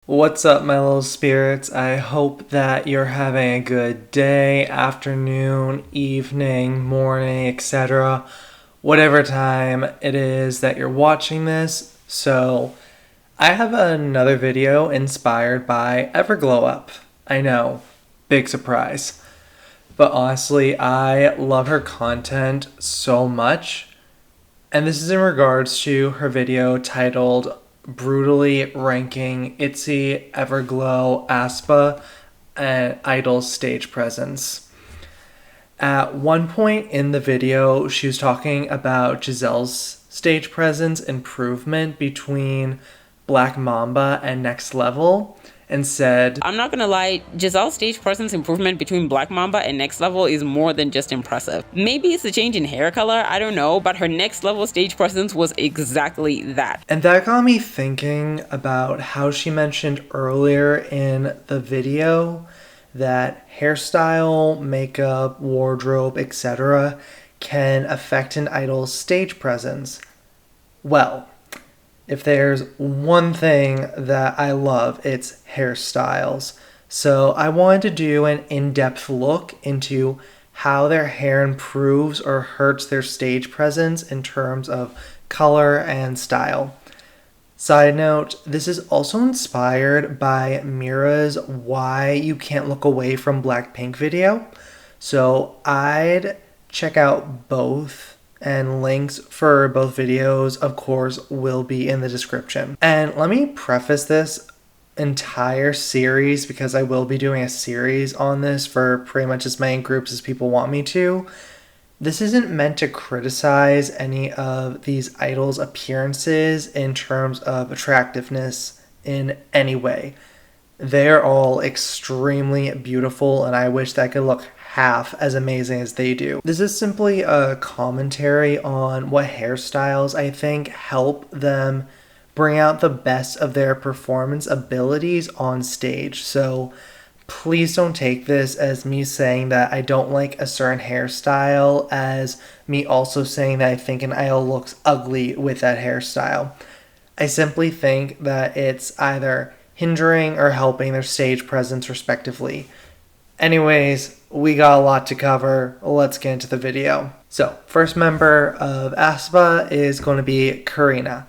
What's up, my little spirits? I hope that you're having a good day, afternoon, evening, morning, etc. Whatever time it is that you're watching this. So, I have another video inspired by Everglow Up. I know, big surprise. But honestly, I love her content so much. And this is in regards to her video titled Brutally Ranking Itzy, Everglow, Aespa, and Idol's Stage Presence. At one point in the video, she was talking about Gizelle's stage presence improvement between Black Mamba and Next Level, and said, I'm not gonna lie, Gizelle's stage presence improvement between Black Mamba and Next Level is more than just impressive. Maybe it's a change in hair color, I don't know, but her Next Level stage presence was exactly that. And that got me thinking about how she mentioned earlier in the video that hairstyle, makeup, wardrobe, etc. can affect an idol's stage presence. Well, if there's one thing that I love, it's hairstyles. So I wanted to do an in-depth look into how their hair improves or hurts their stage presence in terms of color and style. Side note, this is also inspired by Mira's Why You Can't Look Away from Blackpink video. So I'd check out both, and links for both videos, of course, will be in the description. And let me preface this entire series, because I will be doing a series on this for pretty much as many groups as people want me to. This isn't meant to criticize any of these idols' appearances in terms of attractiveness in any way. They're all extremely beautiful, and I wish that I could look half as amazing as they do. This is simply a commentary on what hairstyles I think help them bring out the best of their performance abilities on stage. So please don't take this as me saying that I don't like a certain hairstyle as me also saying that I think an idol looks ugly with that hairstyle. I simply think that it's either hindering or helping their stage presence respectively. Anyways, we got a lot to cover. Let's get into the video. So, first member of Aespa is going to be Karina.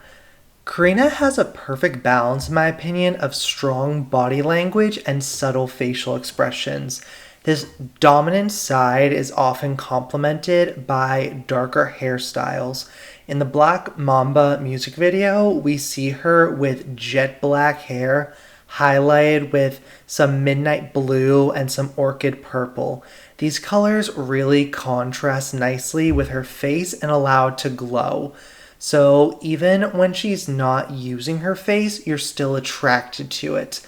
Karina has a perfect balance, in my opinion, of strong body language and subtle facial expressions. This dominant side is often complemented by darker hairstyles. In the Black Mamba music video, we see her with jet black hair, highlighted with some midnight blue and some orchid purple. These colors really contrast nicely with her face and allow it to glow. So even when she's not using her face, you're still attracted to it.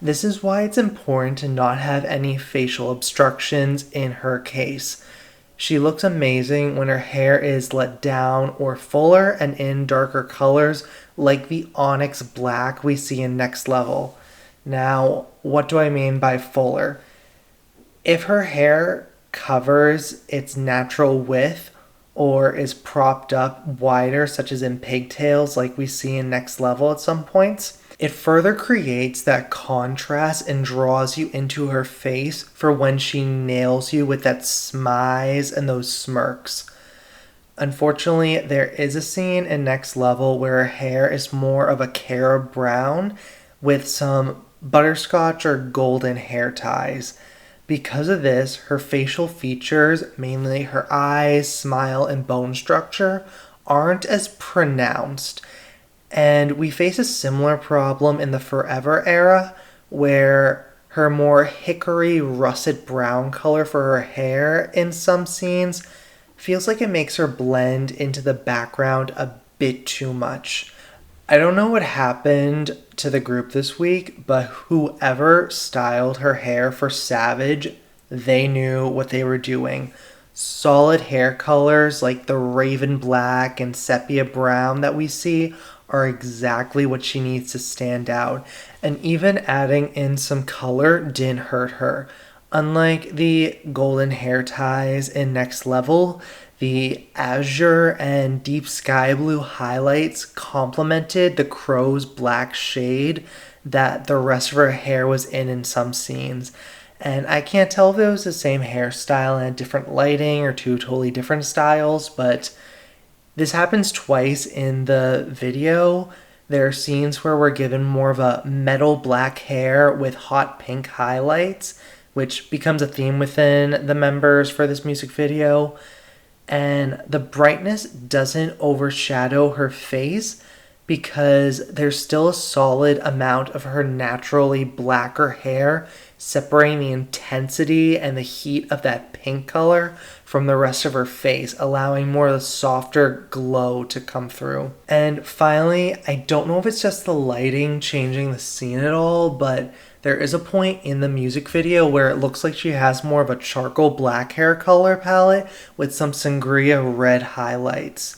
This is why it's important to not have any facial obstructions in her case. She looks amazing when her hair is let down or fuller and in darker colors like the onyx black we see in Next Level. Now, what do I mean by fuller? If her hair covers its natural width or is propped up wider, such as in pigtails like we see in Next Level at some points, it further creates that contrast and draws you into her face for when she nails you with that smize and those smirks. Unfortunately, there is a scene in Next Level where her hair is more of a carob brown with some butterscotch or golden hair ties. Because of this, her facial features, mainly her eyes, smile, and bone structure, aren't as pronounced. And we face a similar problem in the Forever era, where her more hickory russet brown color for her hair in some scenes feels like it makes her blend into the background a bit too much. I don't know what happened to the group this week, but whoever styled her hair for Savage, they knew what they were doing. Solid hair colors like the raven black and sepia brown that we see are exactly what she needs to stand out. And even adding in some color didn't hurt her. Unlike the golden hair ties in Next Level, the azure and deep sky blue highlights complemented the crow's black shade, that the rest of her hair was in some scenes. And I can't tell if it was the same hairstyle and different lighting or two totally different styles, but this happens twice in the video. There are scenes where we're given more of a metal black hair with hot pink highlights, which becomes a theme within the members for this music video. And the brightness doesn't overshadow her face because there's still a solid amount of her naturally blacker hair separating the intensity and the heat of that pink color from the rest of her face, allowing more of the softer glow to come through. And finally, I don't know if it's just the lighting changing the scene at all, but there is a point in the music video where it looks like she has more of a charcoal black hair color palette with some sangria red highlights.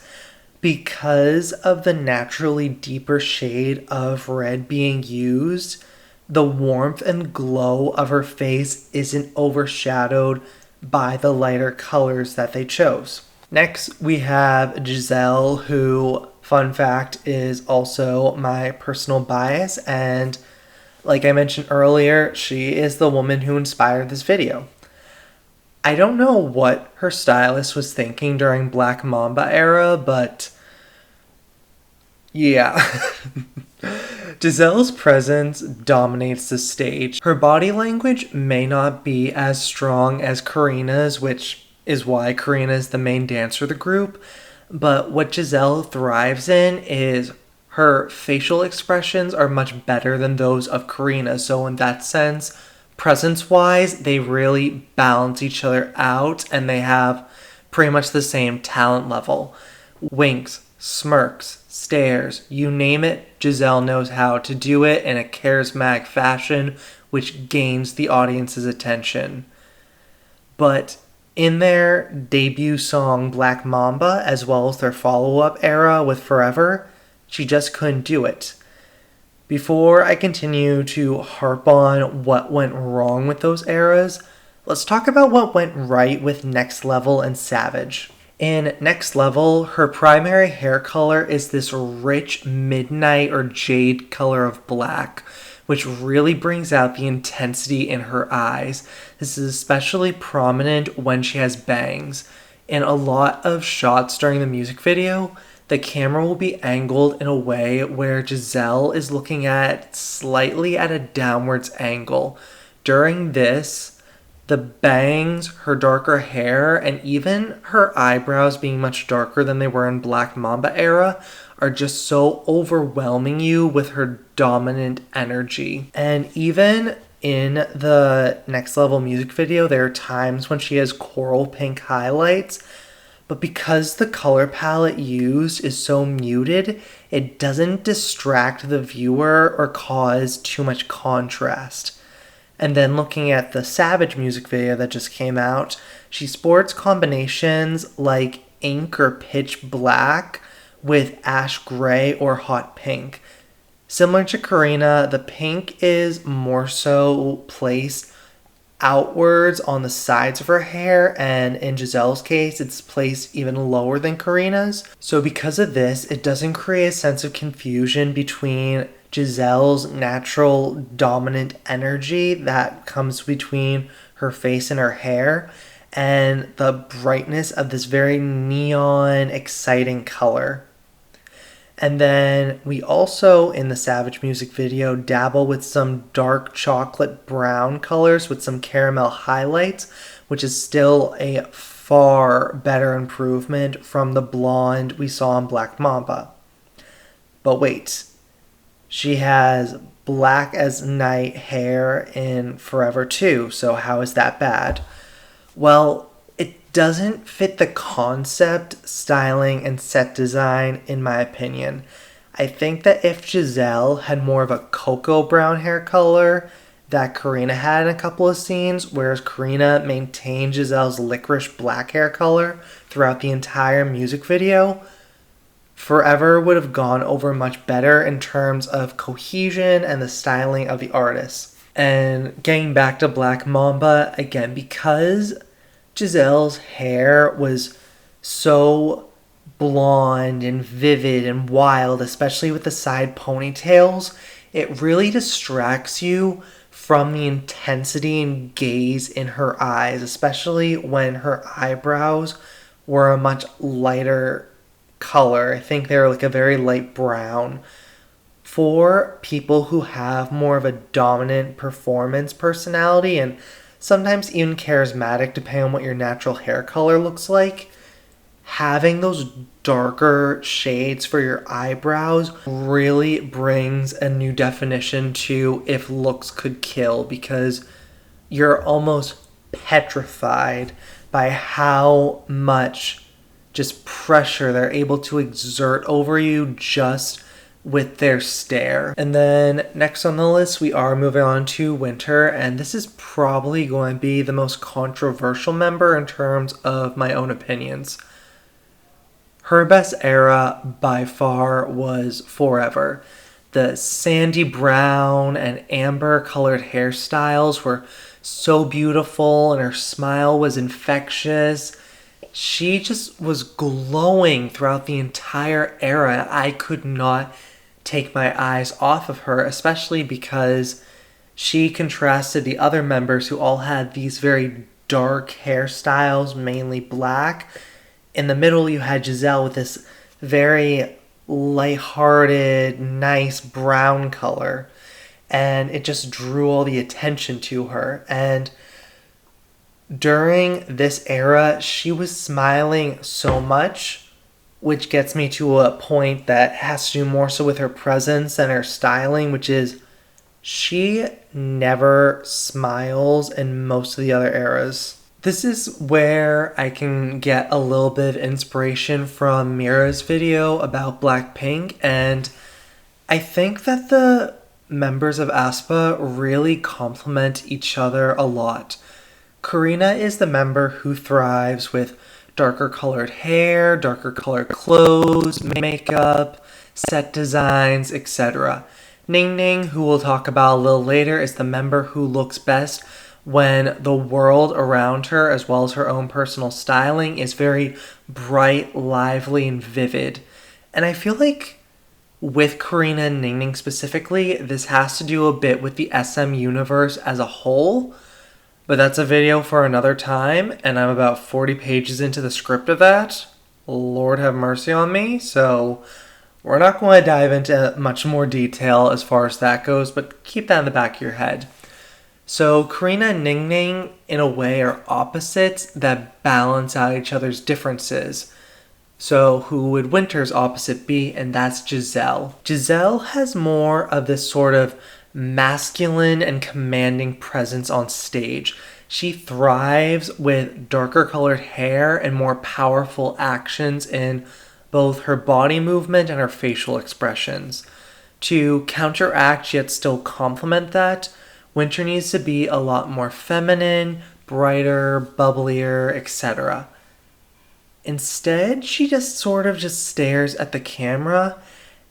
Because of the naturally deeper shade of red being used, the warmth and glow of her face isn't overshadowed by the lighter colors that they chose. Next, we have Gizelle, who, fun fact, is also my personal bias, and like I mentioned earlier, she is the woman who inspired this video. I don't know what her stylist was thinking during Black Mamba era, but yeah. Gizelle's presence dominates the stage. Her body language may not be as strong as Karina's, which is why Karina is the main dancer of the group, but what Gizelle thrives in is her facial expressions are much better than those of Karina, so in that sense, presence-wise, they really balance each other out, and they have pretty much the same talent level. Winks, smirks, stares, you name it, Gizelle knows how to do it in a charismatic fashion, which gains the audience's attention. But in their debut song Black Mamba, as well as their follow-up era with Forever, she just couldn't do it. Before I continue to harp on what went wrong with those eras, let's talk about what went right with Next Level and Savage. In Next Level, her primary hair color is this rich midnight or jade color of black, which really brings out the intensity in her eyes. This is especially prominent when she has bangs. In a lot of shots during the music video, the camera will be angled in a way where Gizelle is looking at slightly at a downwards angle. During this, the bangs, her darker hair, and even her eyebrows being much darker than they were in Black Mamba era are just so overwhelming you with her dominant energy. And even in the Next Level music video, there are times when she has coral pink highlights, but because the color palette used is so muted, it doesn't distract the viewer or cause too much contrast. And then looking at the Savage music video that just came out, she sports combinations like ink or pitch black with ash gray or hot pink. Similar to Karina, the pink is more so placed outwards on the sides of her hair, and in Gizelle's case, it's placed even lower than Karina's. So because of this, it doesn't create a sense of confusion between Gizelle's natural dominant energy that comes between her face and her hair and the brightness of this very neon, exciting color. And then we also, in the Savage music video, dabble with some dark chocolate brown colors with some caramel highlights, which is still a far better improvement from the blonde we saw in Black Mamba. But wait, she has black as night hair in Forever too, so how is that bad? Well, it doesn't fit the concept, styling, and set design, in my opinion. I think that if Gizelle had more of a cocoa brown hair color that Karina had in a couple of scenes, whereas Karina maintained Gizelle's licorice black hair color throughout the entire music video, Forever would have gone over much better in terms of cohesion and the styling of the artist. And getting back to Black Mamba, again, because Gizelle's hair was so blonde and vivid and wild, especially with the side ponytails, it really distracts you from the intensity and gaze in her eyes, especially when her eyebrows were a much lighter color. I think they were like a very light brown. For people who have more of a dominant performance personality and sometimes even charismatic, depending on what your natural hair color looks like, having those darker shades for your eyebrows really brings a new definition to if looks could kill, because you're almost petrified by how much just pressure they're able to exert over you just with their stare. And then next on the list, we are moving on to Winter, and this is probably going to be the most controversial member in terms of my own opinions. Her best era by far was Forever. The sandy brown and amber colored hairstyles were so beautiful, and her smile was infectious. She just was glowing throughout the entire era. I could not take my eyes off of her, especially because she contrasted the other members who all had these very dark hairstyles, mainly black. In the middle, you had Gizelle with this very lighthearted, nice brown color, and it just drew all the attention to her. And during this era, she was smiling so much, which gets me to a point that has to do more so with her presence and her styling, which is she never smiles in most of the other eras. This is where I can get a little bit of inspiration from Mira's video about Blackpink, and I think that the members of Aespa really complement each other a lot. Karina is the member who thrives with darker colored hair, darker colored clothes, makeup, set designs, etc. Ningning, who we'll talk about a little later, is the member who looks best when the world around her, as well as her own personal styling, is very bright, lively, and vivid. And I feel like with Karina and Ningning specifically, this has to do a bit with the SM universe as a whole. But that's a video for another time, and I'm about 40 pages into the script of that. Lord have mercy on me. So we're not going to dive into much more detail as far as that goes, but keep that in the back of your head. So Karina and Ningning, in a way, are opposites that balance out each other's differences. So who would Winter's opposite be? And that's Gizelle. Gizelle has more of this sort of masculine and commanding presence on stage. She thrives with darker colored hair and more powerful actions in both her body movement and her facial expressions. To counteract yet still complement that, Winter needs to be a lot more feminine, brighter, bubblier, etc. Instead, she just sort of just stares at the camera,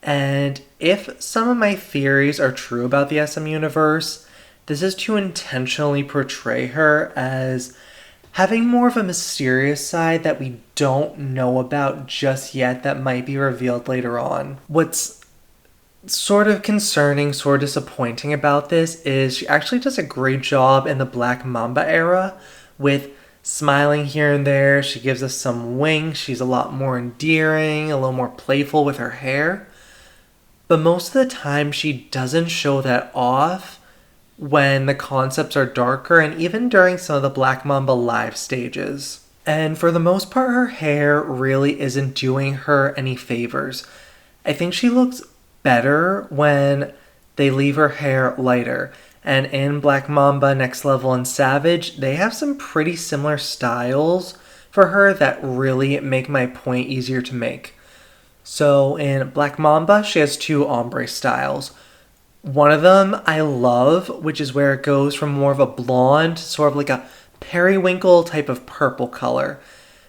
and if some of my theories are true about the SM universe, this is to intentionally portray her as having more of a mysterious side that we don't know about just yet that might be revealed later on. What's sort of concerning, sort of disappointing about this is she actually does a great job in the Black Mamba era with smiling here and there. She gives us some winks. She's a lot more endearing, a little more playful with her hair. But most of the time, she doesn't show that off when the concepts are darker and even during some of the Black Mamba live stages. And for the most part, her hair really isn't doing her any favors. I think she looks better when they leave her hair lighter. And in Black Mamba, Next Level, and Savage, they have some pretty similar styles for her that really make my point easier to make. So in Black Mamba, she has two ombre styles. One of them I love, which is where it goes from more of a blonde, sort of like a periwinkle type of purple color.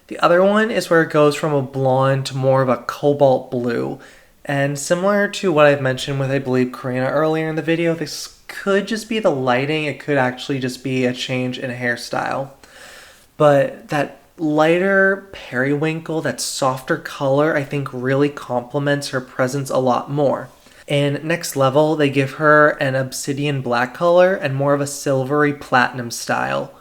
The other one is where it goes from a blonde to more of a cobalt blue. And similar to what I've mentioned with, I believe, Karina earlier in the video, this could just be the lighting. It could actually just be a change in hairstyle. But that lighter periwinkle, that softer color, I think really complements her presence a lot more. In Next Level, they give her an obsidian black color and more of a silvery platinum style.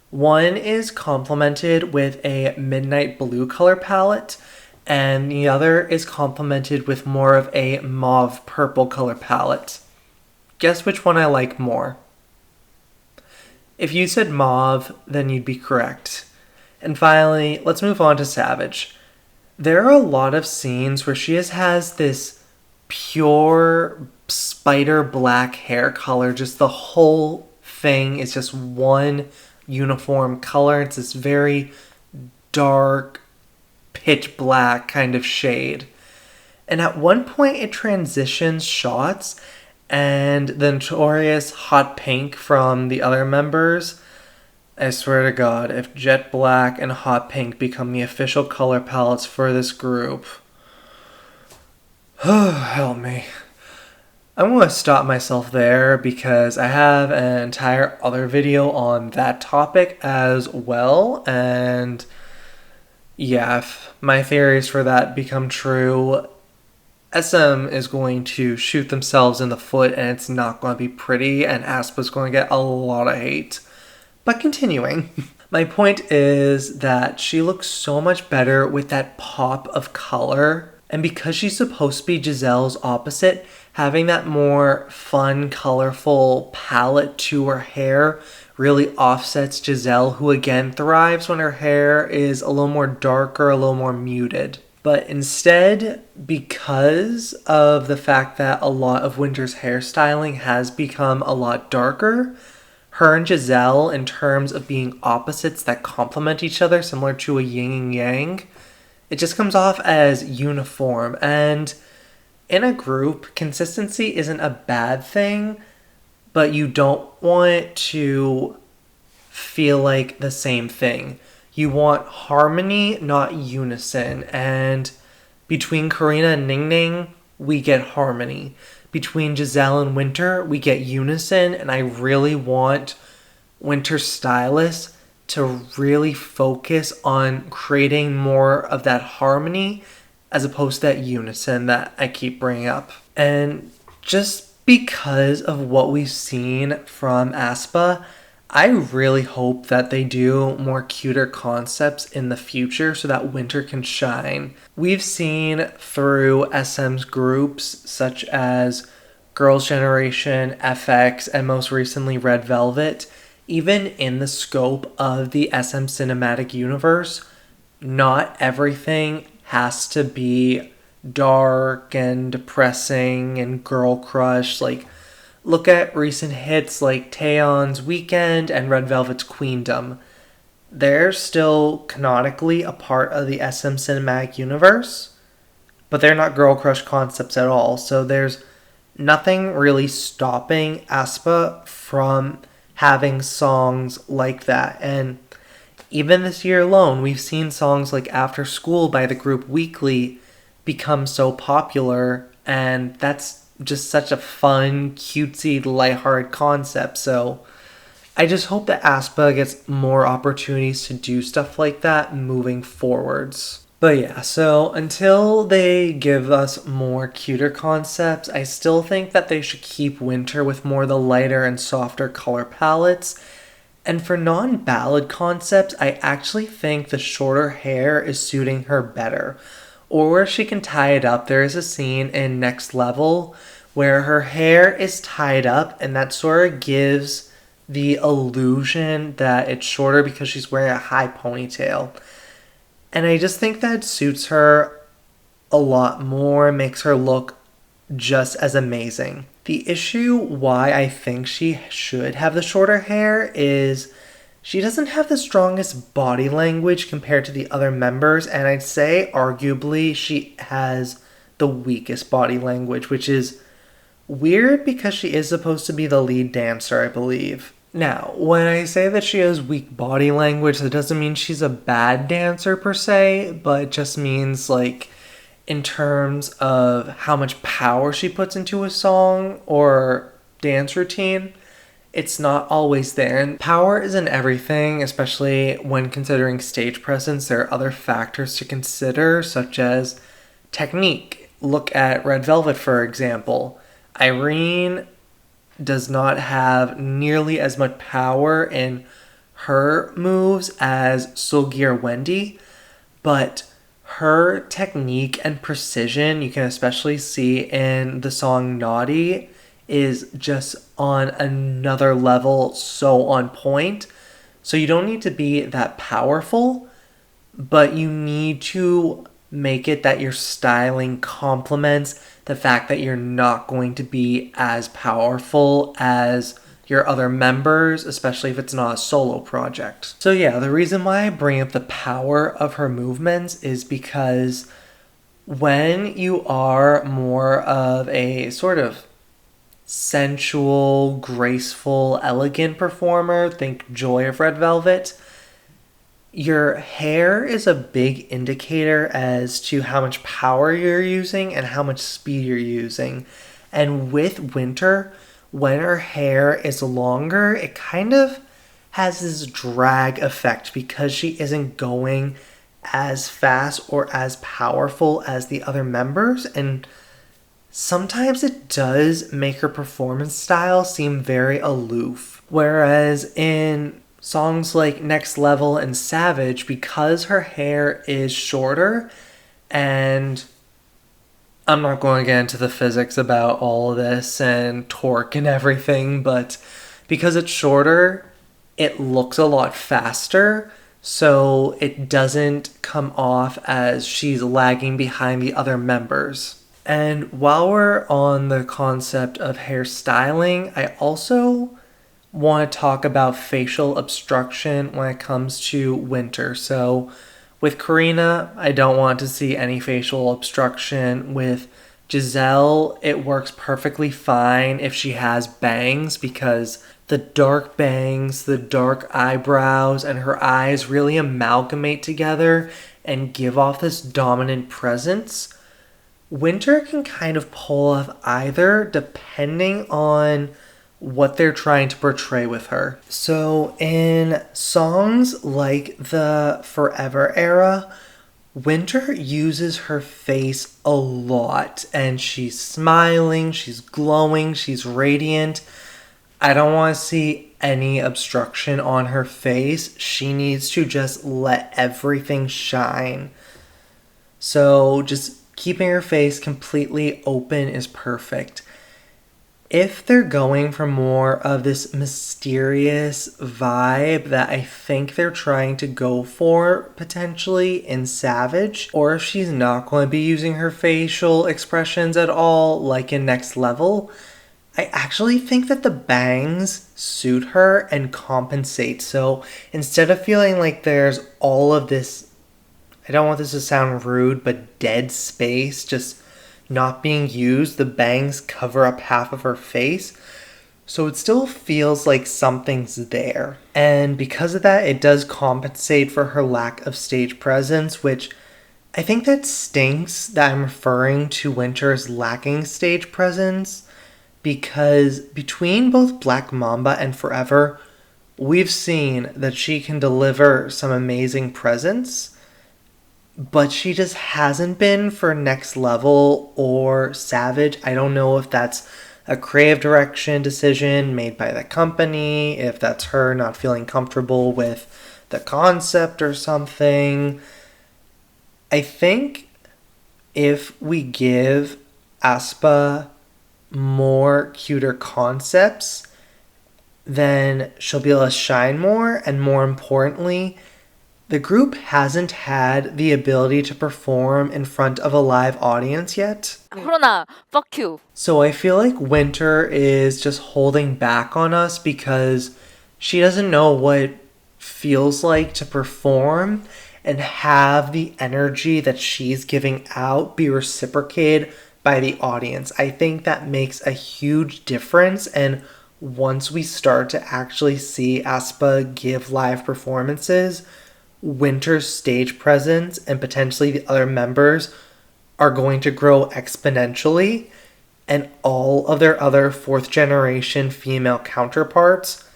One is complemented with a midnight blue color palette, and the other is complemented with more of a mauve purple color palette. Guess which one I like more? If you said mauve, then you'd be correct. And finally, let's move on to Savage. There are a lot of scenes where she has this pure spider black hair color. Just the whole thing is just one uniform color. It's this very dark, pitch black kind of shade. And at one point it transitions shots, and the notorious hot pink from the other members. I swear to God, if jet black and hot pink become the official color palettes for this group, help me. I'm going to stop myself there because I have an entire other video on that topic as well. And yeah, if my theories for that become true, SM is going to shoot themselves in the foot and it's not going to be pretty, and Aespa's going to get a lot of hate. But continuing, my point is that she looks so much better with that pop of color. And because she's supposed to be Gizelle's opposite, having that more fun, colorful palette to her hair really offsets Gizelle, who again thrives when her hair is a little more darker, a little more muted. But instead, because of the fact that a lot of Winter's hairstyling has become a lot darker, her and Gizelle, in terms of being opposites that complement each other, similar to a yin and yang, it just comes off as uniform. And in a group, consistency isn't a bad thing, but you don't want it to feel like the same thing. You want harmony, not unison. And between Karina and Ningning, we get harmony. Between Gizelle and Winter, we get unison, and I really want Winter's stylist to really focus on creating more of that harmony as opposed to that unison that I keep bringing up. And just because of what we've seen from Aespa, I really hope that they do more cuter concepts in the future so that Winter can shine. We've seen through SM's groups such as Girls' Generation, FX, and most recently Red Velvet, even in the scope of the SM cinematic universe, not everything has to be dark and depressing and girl crush. Like, look at recent hits like Taeyeon's Weekend and Red Velvet's Queendom. They're still canonically a part of the SM cinematic universe, but they're not girl crush concepts at all. So there's nothing really stopping Aespa from having songs like that. And even this year alone, we've seen songs like After School by the group Weekly become so popular, and that's just such a fun, cutesy, lighthearted concept. So I just hope that Aespa gets more opportunities to do stuff like that moving forwards. But yeah, so until they give us more cuter concepts, I still think that they should keep Winter with more of the lighter and softer color palettes. And for non-ballad concepts, I actually think the shorter hair is suiting her better. Or where she can tie it up. There is a scene in Next Level where her hair is tied up, and that sort of gives the illusion that it's shorter because she's wearing a high ponytail. And I just think that suits her a lot more, makes her look just as amazing. The issue why I think she should have the shorter hair is she doesn't have the strongest body language compared to the other members, and I'd say arguably she has the weakest body language, which is weird because she is supposed to be the lead dancer, I believe. Now, when I say that she has weak body language, that doesn't mean she's a bad dancer per se, but it just means, like, in terms of how much power she puts into a song or dance routine, it's not always there. And power isn't everything, especially when considering stage presence. There are other factors to consider, such as technique look at Red Velvet, for example. Irene does not have nearly as much power in her moves as Sulgi or Wendy, but her technique and precision, you can especially see in the song Naughty, is just on another level, so on point. So you don't need to be that powerful, but you need to make it that your styling complements the fact that you're not going to be as powerful as your other members, especially if it's not a solo project. So yeah, the reason why I bring up the power of her movements is because when you are more of a sort of sensual, graceful, elegant performer, think Joy of Red Velvet, your hair is a big indicator as to how much power you're using and how much speed you're using. And with Winter, when her hair is longer, it kind of has this drag effect because she isn't going as fast or as powerful as the other members. And sometimes it does make her performance style seem very aloof. Whereas in songs like Next Level and Savage, because her hair is shorter, and I'm not going to get into the physics about all of this and torque and everything, but because it's shorter, it looks a lot faster, so it doesn't come off as she's lagging behind the other members. And while we're on the concept of hairstyling, I also want to talk about facial obstruction when it comes to Winter. So with Karina, I don't want to see any facial obstruction. With Gizelle, it works perfectly fine if she has bangs because the dark bangs, the dark eyebrows, and her eyes really amalgamate together and give off this dominant presence. Winter can kind of pull off either depending on what they're trying to portray with her. So in songs like the Forever era, Winter uses her face a lot and she's smiling, she's glowing, she's radiant. I don't want to see any obstruction on her face. She needs to just let everything shine. So just keeping her face completely open is perfect. If they're going for more of this mysterious vibe that I think they're trying to go for potentially in Savage, or if she's not going to be using her facial expressions at all, like in Next Level, I actually think that the bangs suit her and compensate. So instead of feeling like there's all of this, I don't want this to sound rude, but dead space just not being used, the bangs cover up half of her face, so it still feels like something's there. And because of that, it does compensate for her lack of stage presence, which I think that stinks that I'm referring to Winter's lacking stage presence, because between both Black Mamba and Forever, we've seen that she can deliver some amazing presence, but she just hasn't been for Next Level or Savage. I don't know if that's a creative direction decision made by the company, if that's her not feeling comfortable with the concept or something. I think if we give Aespa more cuter concepts, then she'll be able to shine more, and more importantly, the group hasn't had the ability to perform in front of a live audience yet. Corona, fuck you. So I feel like Winter is just holding back on us because she doesn't know what it feels like to perform and have the energy that she's giving out be reciprocated by the audience. I think that makes a huge difference, and once we start to actually see Aespa give live performances, Winter's stage presence and potentially the other members are going to grow exponentially, and all of their other fourth generation female counterparts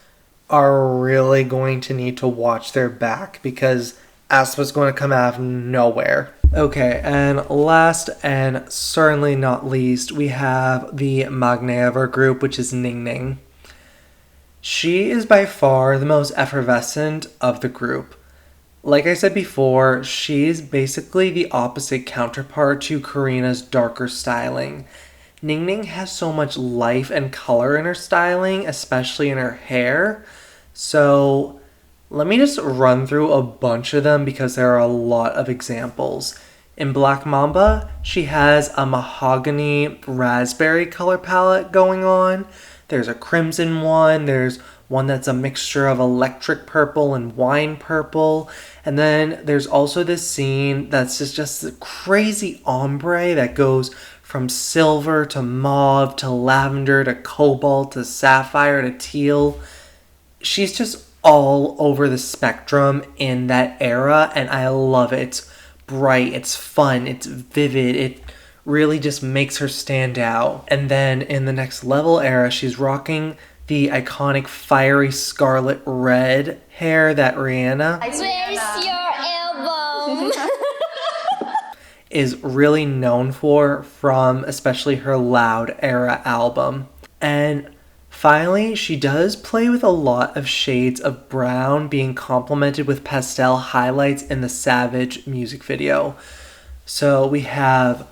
are really going to need to watch their back because Aespa's going to come out of nowhere. Okay, and last and certainly not least, we have the magne of our group, which is Ningning. She is by far the most effervescent of the group. Like I said before, she's basically the opposite counterpart to Karina's darker styling. Ningning has so much life and color in her styling, especially in her hair. So let me just run through a bunch of them because there are a lot of examples. In Black Mamba, she has a mahogany raspberry color palette going on. There's a crimson one. There's one that's a mixture of electric purple and wine purple. And then there's also this scene that's just a crazy ombre that goes from silver to mauve to lavender to cobalt to sapphire to teal. She's just all over the spectrum in that era, and I love it. It's bright, it's fun, it's vivid, it really just makes her stand out. And then in the Next Level era, she's rocking the iconic fiery scarlet red hair that Rihanna Where's your album? is really known for from especially her Loud era album. And finally, she does play with a lot of shades of brown being complemented with pastel highlights in the Savage music video. So we have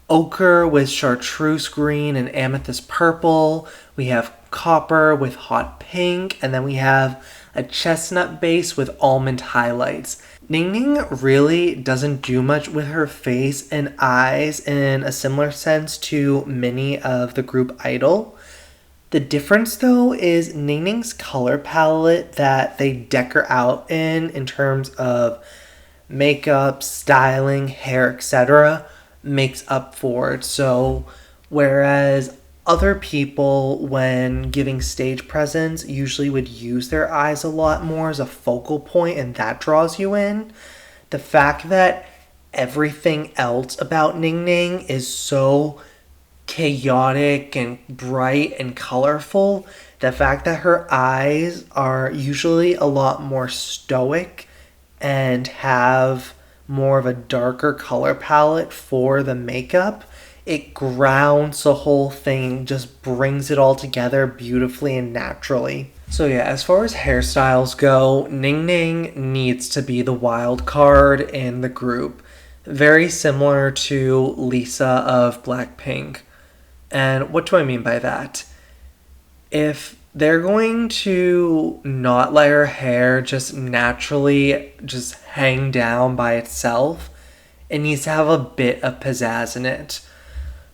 ochre with chartreuse green and amethyst purple. We have copper with hot pink. And then we have a chestnut base with almond highlights. Ningning really doesn't do much with her face and eyes in a similar sense to many of the group Idol. The difference, though, is Ningning's color palette that they deck her out in terms of makeup, styling, hair, etc., makes up for it. So, whereas other people, when giving stage presence, usually would use their eyes a lot more as a focal point, and that draws you in, the fact that everything else about Ningning is so chaotic and bright and colorful, the fact that her eyes are usually a lot more stoic and have more of a darker color palette for the makeup, it grounds the whole thing, just brings it all together beautifully and naturally. So yeah, as far as hairstyles go, Ningning needs to be the wild card in the group. Very similar to Lisa of Blackpink. And what do I mean by that? If they're going to not let her hair just naturally just hang down by itself, it needs to have a bit of pizzazz in it.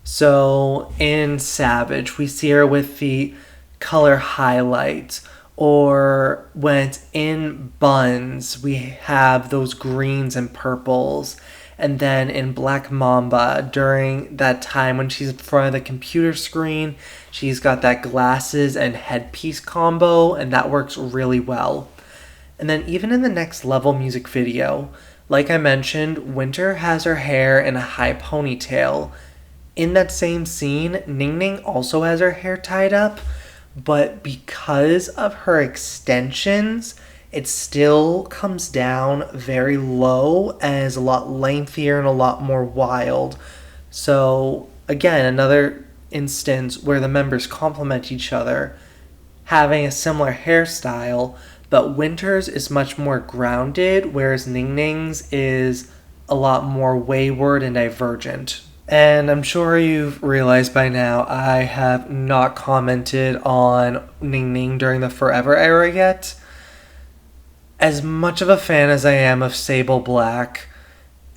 So in Savage, we see her with the color highlights, or when it's in Buns, we have those greens and purples. And then in Black Mamba, during that time when she's in front of the computer screen, she's got that glasses and headpiece combo, and that works really well. And then even in the Next Level music video, like I mentioned, Winter has her hair in a high ponytail. In that same scene, Ningning also has her hair tied up, but because of her extensions, it still comes down very low and is a lot lengthier and a lot more wild. So, again, another instance where the members complement each other, having a similar hairstyle, but Winter's is much more grounded, whereas Ningning's is a lot more wayward and divergent. And I'm sure you've realized by now I have not commented on Ningning during the Forever era yet. As much of a fan as I am of Sable Black,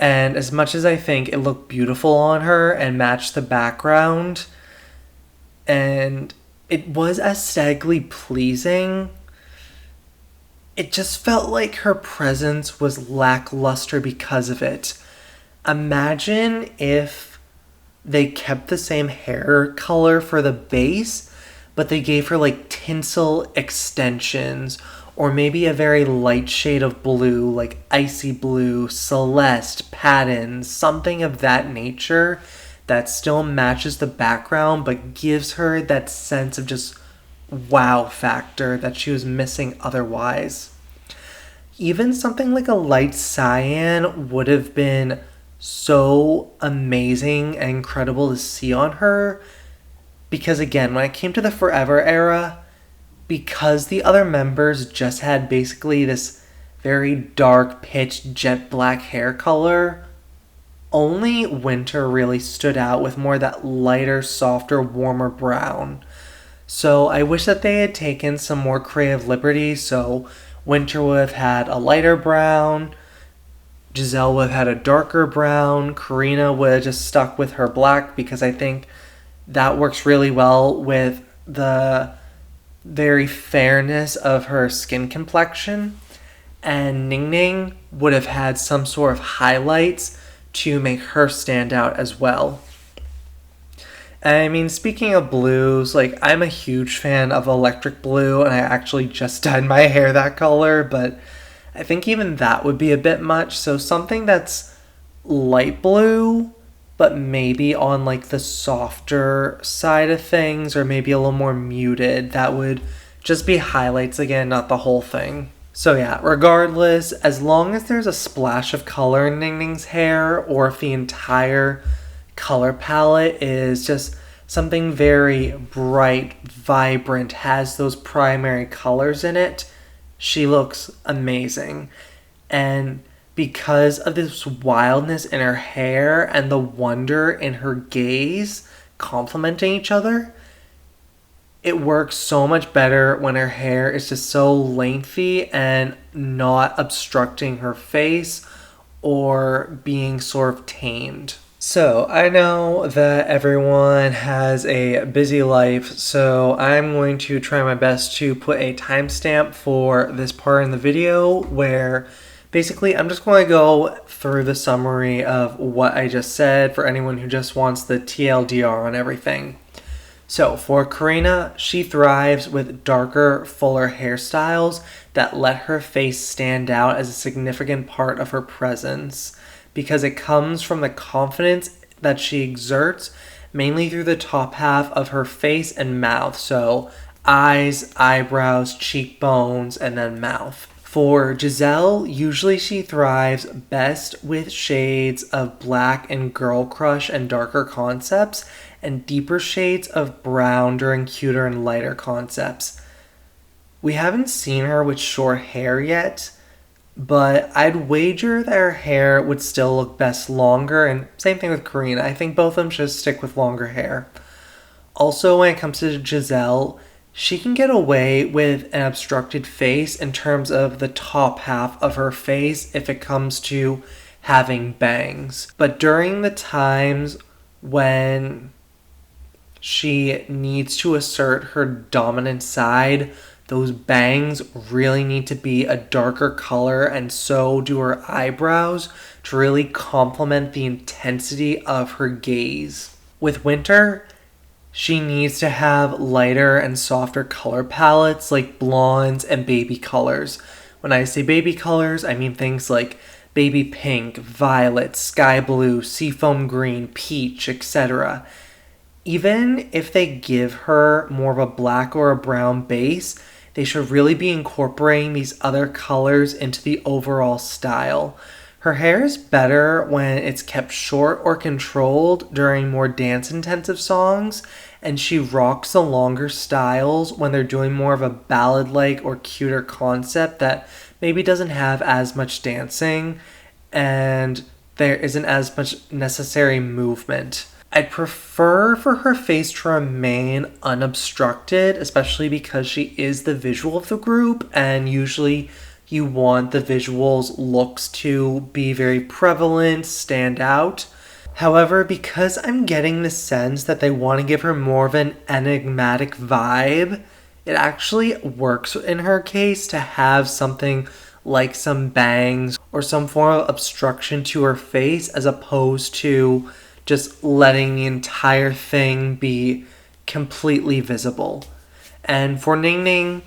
and as much as I think it looked beautiful on her and matched the background, and it was aesthetically pleasing, it just felt like her presence was lackluster because of it. Imagine if they kept the same hair color for the base, but they gave her like tinsel extensions, or maybe a very light shade of blue, like icy blue, celeste, patins, something of that nature that still matches the background but gives her that sense of just wow factor that she was missing otherwise. Even something like a light cyan would have been so amazing and incredible to see on her. Because again, when it came to the Forever era, because the other members just had basically this very dark pitch jet black hair color, only Winter really stood out with more that lighter, softer, warmer brown. So I wish that they had taken some more creative liberties. So Winter would have had a lighter brown, Gizelle would have had a darker brown, Karina would have just stuck with her black because I think that works really well with the very fairness of her skin complexion. And Ningning would have had some sort of highlights to make her stand out as well. I mean, speaking of blues, like, I'm a huge fan of electric blue, and I actually just dyed my hair that color, but I think even that would be a bit much. So something that's light blue, but maybe on like the softer side of things, or maybe a little more muted, that would just be highlights again, not the whole thing. So yeah, regardless, as long as there's a splash of color in Ningning's hair, or if the entire color palette is just something very bright, vibrant, has those primary colors in it, she looks amazing. And because of this wildness in her hair and the wonder in her gaze complementing each other, it works so much better when her hair is just so lengthy and not obstructing her face or being sort of tamed. So, I know that everyone has a busy life, so I'm going to try my best to put a timestamp for this part in the video where basically I'm just going to go through the summary of what I just said for anyone who just wants the TLDR on everything. So, for Karina, she thrives with darker, fuller hairstyles that let her face stand out as a significant part of her presence, because it comes from the confidence that she exerts mainly through the top half of her face and mouth. So eyes, eyebrows, cheekbones, and then mouth. For Gizelle, usually she thrives best with shades of black and girl crush and darker concepts, and deeper shades of brown during cuter and lighter concepts. We haven't seen her with short hair yet, but I'd wager that her hair would still look best longer, and same thing with Karina. I think both of them should stick with longer hair. Also, when it comes to Gizelle, she can get away with an obstructed face in terms of the top half of her face if it comes to having bangs. But during the times when she needs to assert her dominant side, those bangs really need to be a darker color, and so do her eyebrows to really complement the intensity of her gaze. With Winter, she needs to have lighter and softer color palettes like blondes and baby colors. When I say baby colors, I mean things like baby pink, violet, sky blue, seafoam green, peach, etc. Even if they give her more of a black or a brown base, they should really be incorporating these other colors into the overall style. Her hair is better when it's kept short or controlled during more dance-intensive songs, and she rocks the longer styles when they're doing more of a ballad-like or cuter concept that maybe doesn't have as much dancing, and there isn't as much necessary movement. I'd prefer for her face to remain unobstructed, especially because she is the visual of the group, and usually you want the visuals' looks to be very prevalent, stand out. However, because I'm getting the sense that they want to give her more of an enigmatic vibe, it actually works in her case to have something like some bangs or some form of obstruction to her face as opposed to just letting the entire thing be completely visible. And for Ningning,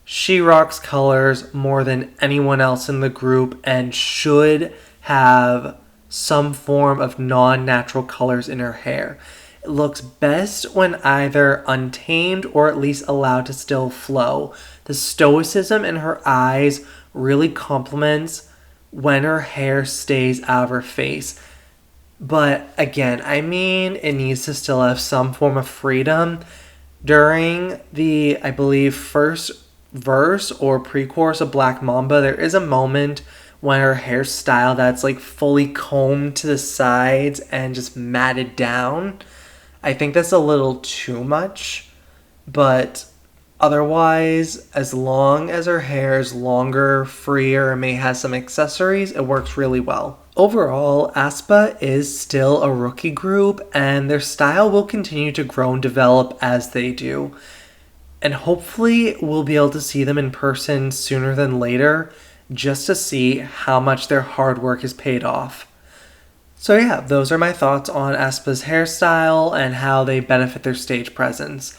she rocks colors more than anyone else in the group and should have some form of non-natural colors in her hair. It looks best when either untamed or at least allowed to still flow. The stoicism in her eyes really compliments when her hair stays out of her face. But again, I mean, it needs to still have some form of freedom. During the, I believe, first verse or pre-chorus of Black Mamba, there is a moment when her hairstyle that's like fully combed to the sides and just matted down. I think that's a little too much, but otherwise, as long as her hair is longer, freer, and may have some accessories, it works really well. Overall, Aespa is still a rookie group, and their style will continue to grow and develop as they do. And hopefully, we'll be able to see them in person sooner than later, just to see how much their hard work has paid off. So yeah, those are my thoughts on Aespa's hairstyle and how they benefit their stage presence.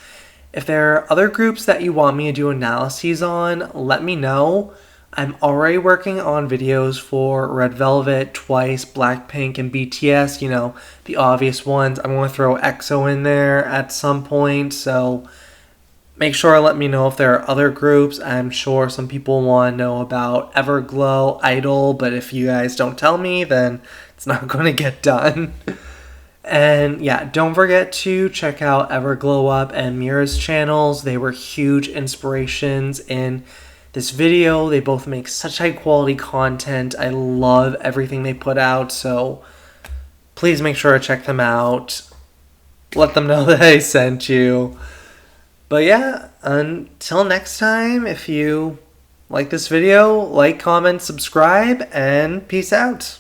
If there are other groups that you want me to do analyses on, let me know. I'm already working on videos for Red Velvet, Twice, Blackpink, and BTS, the obvious ones. I'm going to throw EXO in there at some point, so make sure to let me know if there are other groups. I'm sure some people want to know about Everglow, Idol, but if you guys don't tell me, then it's not going to get done. And yeah, don't forget to check out Everglow Up and Mira's channels. They were huge inspirations in this video. They both make such high quality content. I love everything they put out, so please make sure to check them out. Let them know that I sent you. But yeah, until next time, if you like this video, like, comment, subscribe, and peace out.